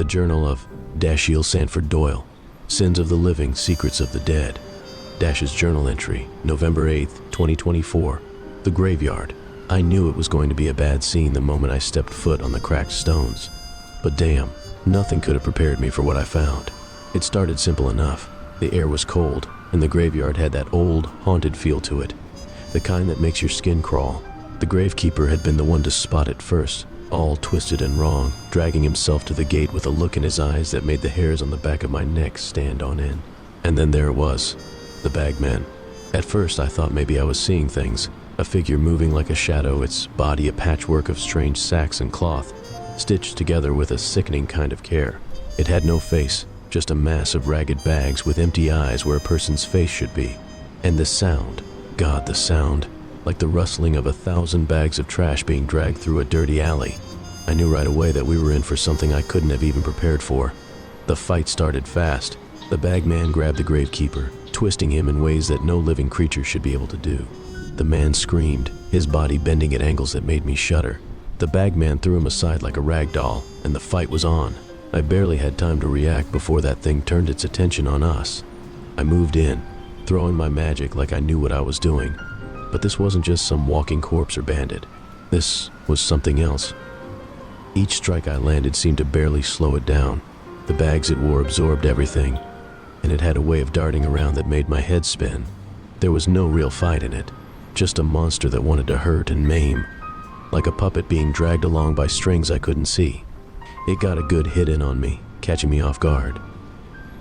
journal of Dashiell Sanford Doyle, Sins of the Living, Secrets of the Dead. Dash's journal entry, November 8th, 2024. The graveyard. I knew it was going to be a bad scene the moment I stepped foot on the cracked stones. But damn, nothing could have prepared me for what I found. It started simple enough. The air was cold, and the graveyard had that old, haunted feel to it. The kind that makes your skin crawl. The gravekeeper had been the one to spot it first, all twisted and wrong, dragging himself to the gate with a look in his eyes that made the hairs on the back of my neck stand on end. And then there it was, the bagman. At first I thought maybe I was seeing things, a figure moving like a shadow, its body a patchwork of strange sacks and cloth, stitched together with a sickening kind of care. It had no face, just a mass of ragged bags with empty eyes where a person's face should be. And the sound, God, the sound, like the rustling of 1,000 bags of trash being dragged through a dirty alley. I knew right away that we were in for something I couldn't have even prepared for. The fight started fast. The bagman grabbed the gravekeeper, twisting him in ways that no living creature should be able to do. The man screamed, his body bending at angles that made me shudder. The bagman threw him aside like a rag doll, and the fight was on. I barely had time to react before that thing turned its attention on us. I moved in, throwing my magic like I knew what I was doing. But this wasn't just some walking corpse or bandit. This was something else. Each strike I landed seemed to barely slow it down. The bags it wore absorbed everything, and it had a way of darting around that made my head spin. There was no real fight in it, just a monster that wanted to hurt and maim, like a puppet being dragged along by strings I couldn't see. It got a good hit in on me, catching me off guard.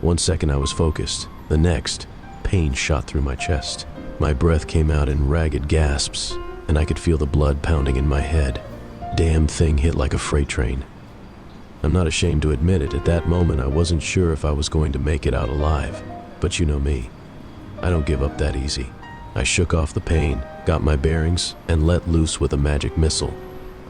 1 second I was focused, the next, pain shot through my chest. My breath came out in ragged gasps, and I could feel the blood pounding in my head. Damn thing hit like a freight train. I'm not ashamed to admit it, at that moment I wasn't sure if I was going to make it out alive. But you know me, I don't give up that easy. I shook off the pain, got my bearings, and let loose with a magic missile.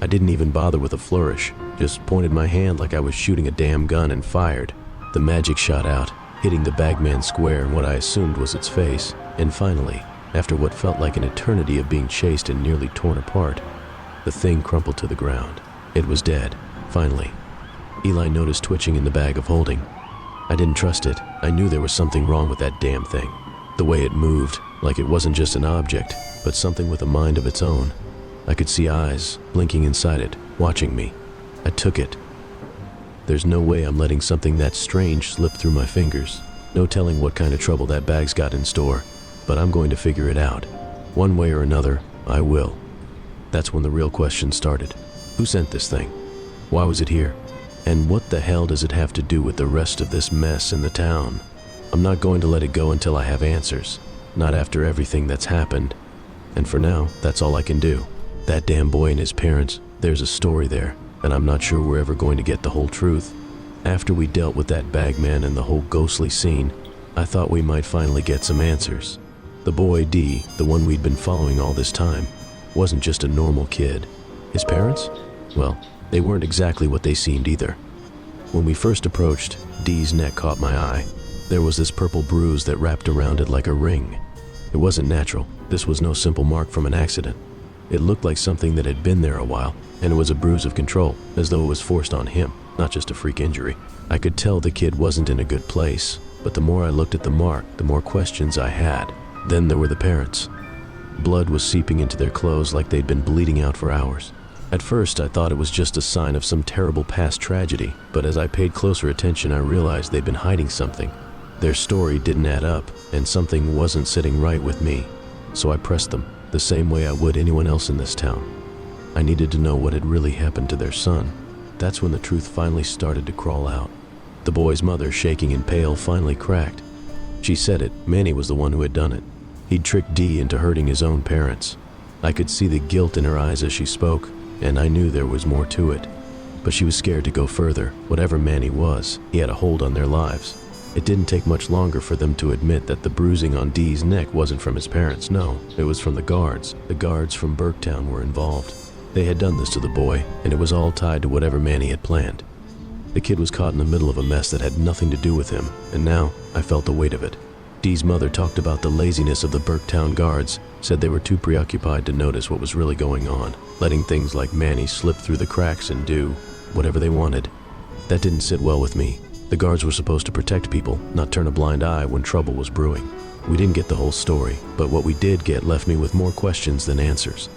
I didn't even bother with a flourish, just pointed my hand like I was shooting a damn gun and fired. The magic shot out, hitting the bagman square in what I assumed was its face, and finally, after what felt like an eternity of being chased and nearly torn apart, the thing crumpled to the ground. It was dead, finally. Eli noticed twitching in the bag of holding. I didn't trust it. I knew there was something wrong with that damn thing. The way it moved, like it wasn't just an object, but something with a mind of its own. I could see eyes blinking inside it, watching me. I took it. There's no way I'm letting something that strange slip through my fingers. No telling what kind of trouble that bag's got in store, but I'm going to figure it out. One way or another, I will. That's when the real question started. Who sent this thing? Why was it here? And what the hell does it have to do with the rest of this mess in the town? I'm not going to let it go until I have answers. Not after everything that's happened. And for now, that's all I can do. That damn boy and his parents, there's a story there, and I'm not sure we're ever going to get the whole truth. After we dealt with that bagman and the whole ghostly scene, I thought we might finally get some answers. The boy, D, the one we'd been following all this time, wasn't just a normal kid. His parents? Well, they weren't exactly what they seemed either. When we first approached, D's neck caught my eye. There was this purple bruise that wrapped around it like a ring. It wasn't natural. This was no simple mark from an accident. It looked like something that had been there a while, and it was a bruise of control, as though it was forced on him, not just a freak injury. I could tell the kid wasn't in a good place, but the more I looked at the mark, the more questions I had. Then there were the parents. Blood was seeping into their clothes like they'd been bleeding out for hours. At first, I thought it was just a sign of some terrible past tragedy, but as I paid closer attention, I realized they'd been hiding something. Their story didn't add up, and something wasn't sitting right with me. So I pressed them, the same way I would anyone else in this town. I needed to know what had really happened to their son. That's when the truth finally started to crawl out. The boy's mother, shaking and pale, finally cracked. She said it, Manny was the one who had done it. He'd tricked D into hurting his own parents. I could see the guilt in her eyes as she spoke, and I knew there was more to it. But she was scared to go further. Whatever Manny was, he had a hold on their lives. It didn't take much longer for them to admit that the bruising on D's neck wasn't from his parents, no, it was from the guards. The guards from Burketown were involved. They had done this to the boy, and it was all tied to whatever Manny had planned. The kid was caught in the middle of a mess that had nothing to do with him, and now I felt the weight of it. Dee's mother talked about the laziness of the Burketown guards, said they were too preoccupied to notice what was really going on, letting things like Manny slip through the cracks and do whatever they wanted. That didn't sit well with me. The guards were supposed to protect people, not turn a blind eye when trouble was brewing. We didn't get the whole story, but what we did get left me with more questions than answers.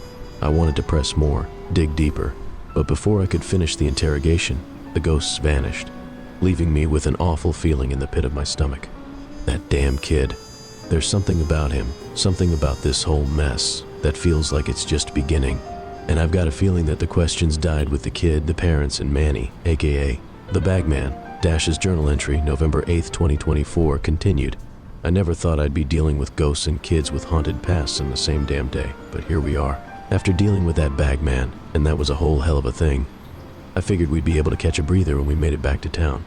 I wanted to press more, dig deeper, but before I could finish the interrogation, the ghosts vanished, leaving me with an awful feeling in the pit of my stomach. That damn kid. There's something about him, something about this whole mess, that feels like it's just beginning. And I've got a feeling that the questions died with the kid, the parents, and Manny, aka the Bagman. Dash's journal entry, November 8th, 2024, continued. I never thought I'd be dealing with ghosts and kids with haunted pasts in the same damn day, but here we are. After dealing with that Bagman, and that was a whole hell of a thing, I figured we'd be able to catch a breather when we made it back to town.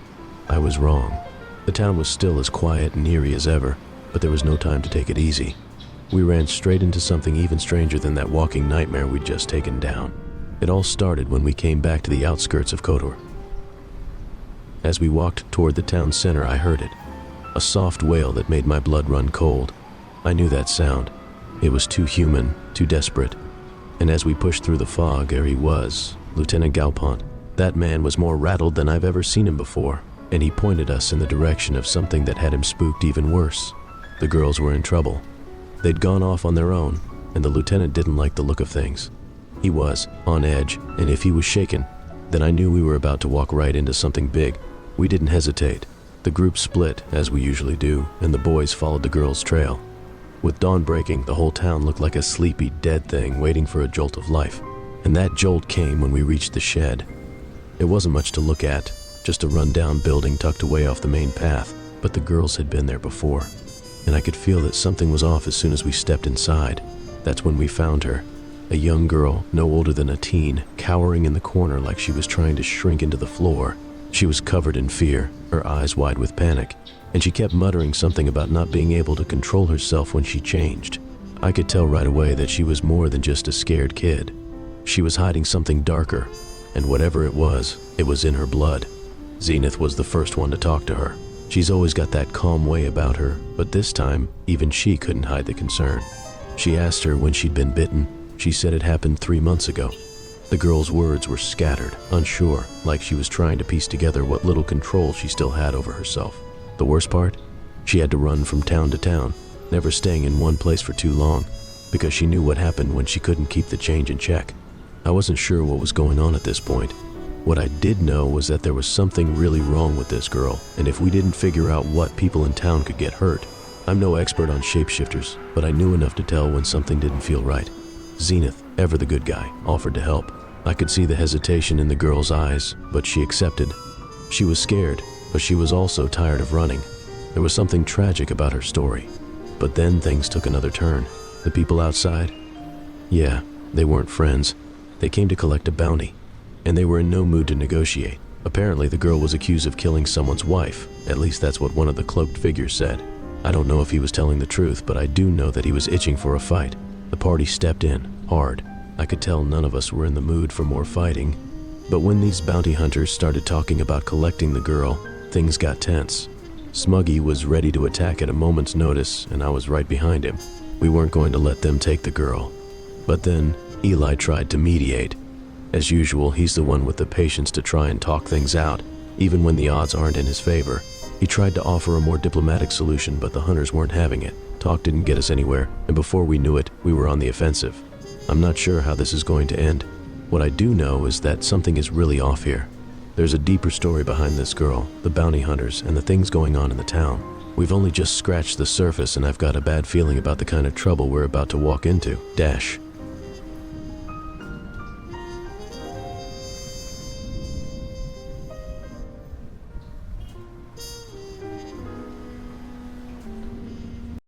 I was wrong. The town was still as quiet and eerie as ever, but there was no time to take it easy. We ran straight into something even stranger than that walking nightmare we'd just taken down. It all started when we came back to the outskirts of Kotor. As we walked toward the town center, I heard it. A soft wail that made my blood run cold. I knew that sound. It was too human, too desperate. And as we pushed through the fog, there he was, Lieutenant Galpont. That man was more rattled than I've ever seen him before, and he pointed us in the direction of something that had him spooked even worse. The girls were in trouble. They'd gone off on their own, and the lieutenant didn't like the look of things. He was on edge, and if he was shaken, then I knew we were about to walk right into something big. We didn't hesitate. The group split, as we usually do, and the boys followed the girls' trail. With dawn breaking, the whole town looked like a sleepy, dead thing waiting for a jolt of life. And that jolt came when we reached the shed. It wasn't much to look at, just a run-down building tucked away off the main path, but the girls had been there before. And I could feel that something was off as soon as we stepped inside. That's when we found her. A young girl, no older than a teen, cowering in the corner like she was trying to shrink into the floor. She was covered in fear, her eyes wide with panic, and she kept muttering something about not being able to control herself when she changed. I could tell right away that she was more than just a scared kid. She was hiding something darker, and whatever it was in her blood. Zenith was the first one to talk to her. She's always got that calm way about her, but this time, even she couldn't hide the concern. She asked her when she'd been bitten. She said it happened 3 months ago. The girl's words were scattered, unsure, like she was trying to piece together what little control she still had over herself. The worst part? She had to run from town to town, never staying in one place for too long, because she knew what happened when she couldn't keep the change in check. I wasn't sure what was going on at this point. What I did know was that there was something really wrong with this girl, and if we didn't figure out what, people in town could get hurt. I'm no expert on shapeshifters, but I knew enough to tell when something didn't feel right. Zenith, ever the good guy, offered to help. I could see the hesitation in the girl's eyes, but she accepted. She was scared, but she was also tired of running. There was something tragic about her story. But then things took another turn. The people outside? Yeah, they weren't friends. They came to collect a bounty, and they were in no mood to negotiate. Apparently, the girl was accused of killing someone's wife. At least that's what one of the cloaked figures said. I don't know if he was telling the truth, but I do know that he was itching for a fight. The party stepped in, hard. I could tell none of us were in the mood for more fighting. But when these bounty hunters started talking about collecting the girl, things got tense. Smuggy was ready to attack at a moment's notice, and I was right behind him. We weren't going to let them take the girl. But then, Eli tried to mediate. As usual, he's the one with the patience to try and talk things out, even when the odds aren't in his favor. He tried to offer a more diplomatic solution, but the hunters weren't having it. Talk didn't get us anywhere, and before we knew it, we were on the offensive. I'm not sure how this is going to end. What I do know is that something is really off here. There's a deeper story behind this girl, the bounty hunters, and the things going on in the town. We've only just scratched the surface, and I've got a bad feeling about the kind of trouble we're about to walk into. Dash.